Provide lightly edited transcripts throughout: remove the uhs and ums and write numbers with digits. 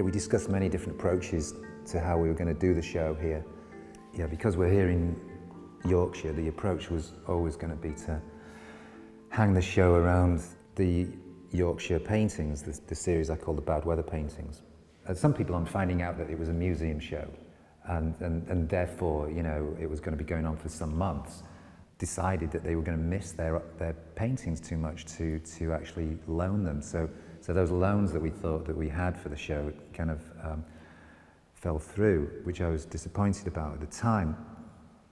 we discussed many different approaches to how we were going to do the show here. Yeah, because we're here in Yorkshire, the approach was always going to be to hang the show around the Yorkshire paintings, the series I call the Bad Weather Paintings. Some people, on finding out that it was a museum show, and therefore, you know, it was going to be going on for some months, decided that they were going to miss their paintings too much to actually loan them. So those loans that we thought that we had for the show kind of fell through, which I was disappointed about at the time.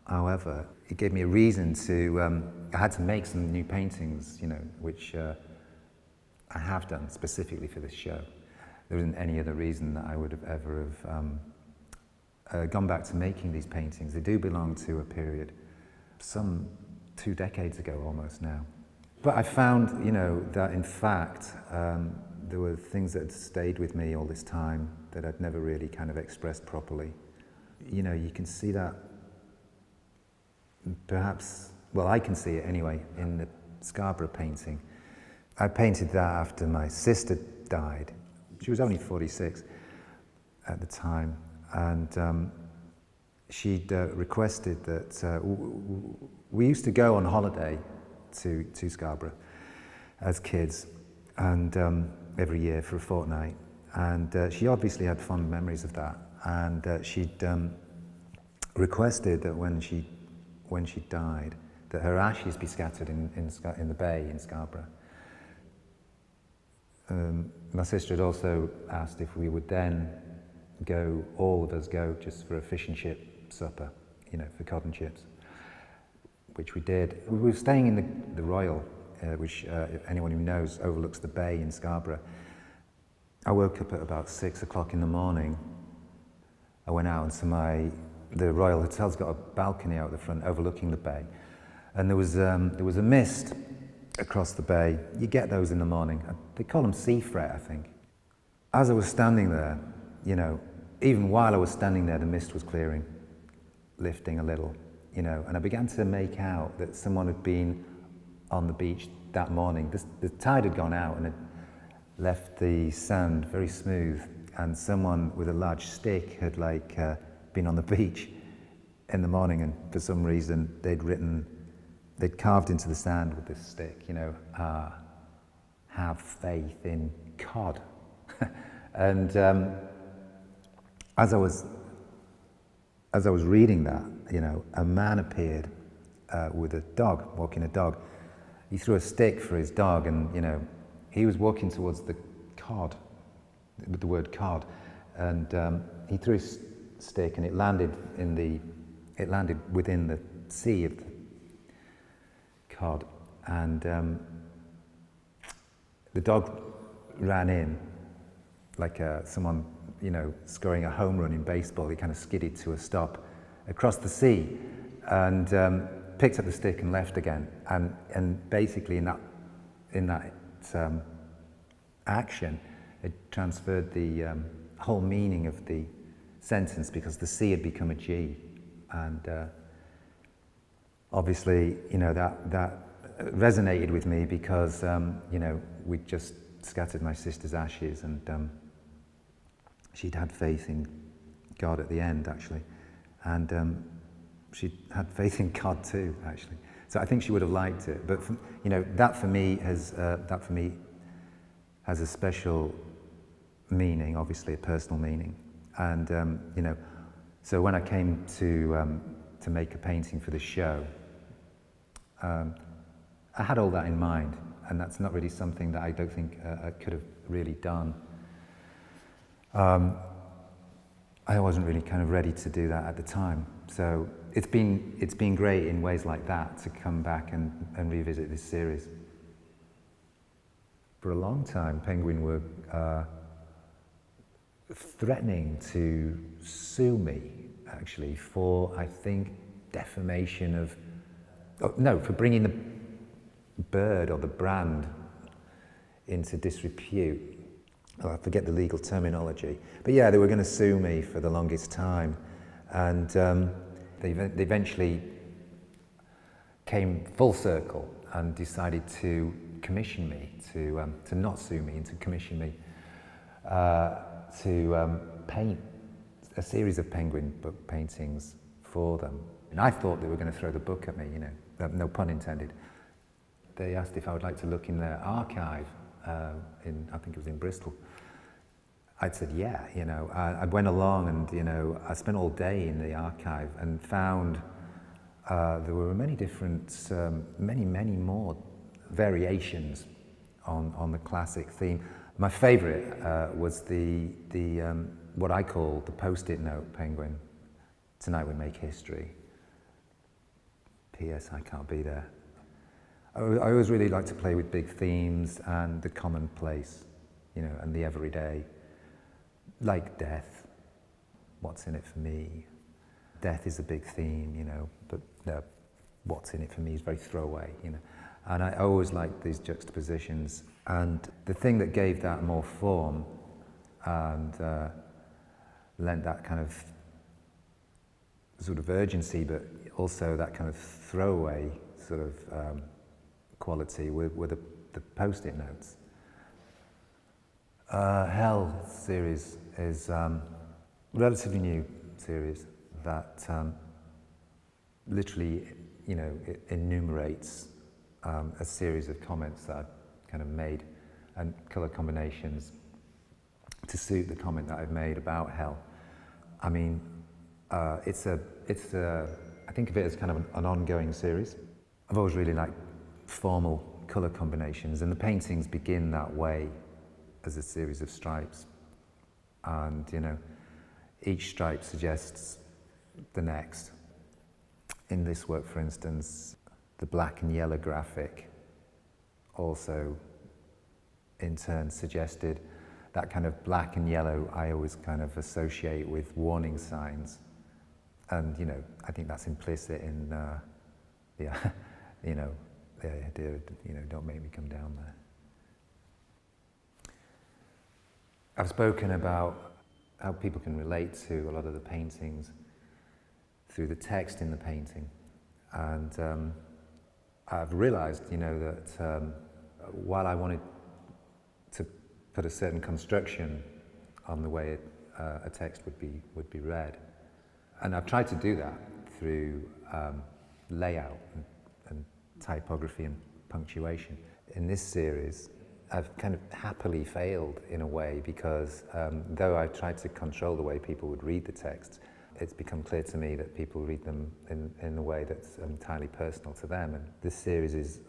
However, it gave me a reason to, I had to make some new paintings, you know, which I have done specifically for this show. There wasn't any other reason that I would have ever have gone back to making these paintings. They do belong to a period, some 2 decades ago almost now. But I found, you know, that in fact, there were things that had stayed with me all this time that I'd never really kind of expressed properly. You know, you can see that perhaps, well, I can see it anyway, in the Scarborough painting. I painted that after my sister died. She was only 46 at the time, and she'd requested that we used to go on holiday to Scarborough as kids, and every year for a fortnight, and she obviously had fond memories of that, and she'd requested that when she died, that her ashes be scattered in the bay in Scarborough. My sister had also asked if we would then go, all of us go, just for a fish and chip supper, you know, for cod and chips, which we did. We were staying in the Royal, which anyone who knows overlooks the bay in Scarborough. I woke up at about 6 o'clock in the morning. I went out into the Royal Hotel's got a balcony out the front overlooking the bay, and there was a mist across the bay. You get those in the morning. They call them sea fret, I think. As I was standing there, you know, even while I was standing there, the mist was clearing, lifting a little, you know, and I began to make out that someone had been on the beach that morning. The tide had gone out and had left the sand very smooth, and someone with a large stick had been on the beach in the morning, and for some reason they'd carved into the sand with this stick, you know, have faith in cod. And as I was reading that, you know, a man appeared with a dog, walking a dog. He threw a stick for his dog, and, you know, he was walking towards the cod, with the word cod, and he threw his stick, and it landed within the sea of the cod, and the dog ran in like someone, you know, scoring a home run in baseball. He kind of skidded to a stop across the sea, and picked up the stick and left again. And basically in that action, it transferred the whole meaning of the sentence, because the C had become a G, and obviously, you know, that resonated with me, because you know, we'd just scattered my sister's ashes, and she'd had faith in God at the end, actually, and she had faith in God too, actually. So I think she would have liked it. But you know, that for me has a special meaning, obviously a personal meaning. And you know, so when I came to make a painting for the show, I had all that in mind, and that's not really something that I don't think I could have really done. I wasn't really kind of ready to do that at the time. So it's been great in ways like that to come back and revisit this series. For a long time, Penguin were threatening to sue me, actually, for, I think, defamation of, for bringing the bird or the brand into disrepute. I forget the legal terminology. But yeah, they were going to sue me for the longest time. And they eventually came full circle and decided to commission me, to not sue me and to commission me. to paint a series of penguin book paintings for them. And I thought they were going to throw the book at me, you know, no pun intended. They asked if I would like to look in their archive, I think it was in Bristol. I'd said, yeah, you know. I went along and, you know, I spent all day in the archive and found there were many different, many more variations on the classic theme. My favourite was the what I call the post-it note penguin. Tonight we make history. P.S. I can't be there. I always really like to play with big themes and the commonplace, you know, and the everyday, like death. What's in it for me? Death is a big theme, you know, but what's in it for me is very throwaway, you know. And I always liked these juxtapositions. And the thing that gave that more form and lent that kind of sort of urgency, but also that kind of throwaway sort of quality were the post-it notes. Hell series is a relatively new series that literally, you know, it enumerates a series of comments that I've kind of made and colour combinations to suit the comment that I've made about hell. I mean, I think of it as kind of an ongoing series. I've always really liked formal colour combinations, and the paintings begin that way as a series of stripes. And, you know, each stripe suggests the next. In this work, for instance, the black and yellow graphic also in turn suggested that kind of black and yellow I always kind of associate with warning signs. And, you know, I think that's implicit in the, you know, the idea of, you know, don't make me come down there. I've spoken about how people can relate to a lot of the paintings through the text in the painting. And I've realized, you know, that while I wanted to put a certain construction on the way a text would be read, and I've tried to do that through layout and typography and punctuation. In this series, I've kind of happily failed in a way because though I've tried to control the way people would read the text, it's become clear to me that people read them in a way that's entirely personal to them. And this series is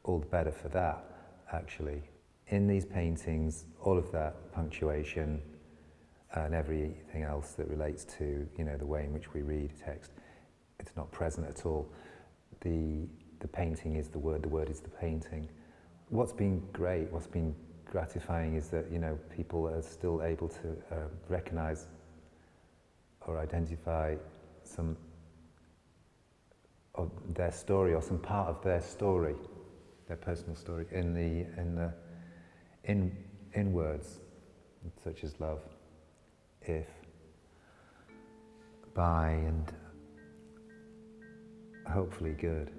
all the better for that, actually. In these paintings, all of that punctuation and everything else that relates to, you know, the way in which we read text, it's not present at all. The painting is the word is the painting. What's been great, what's been gratifying is that, you know, people are still able to recognize or identify some of their story or some part of their story, their personal story, in words such as love, if, by, and hopefully good.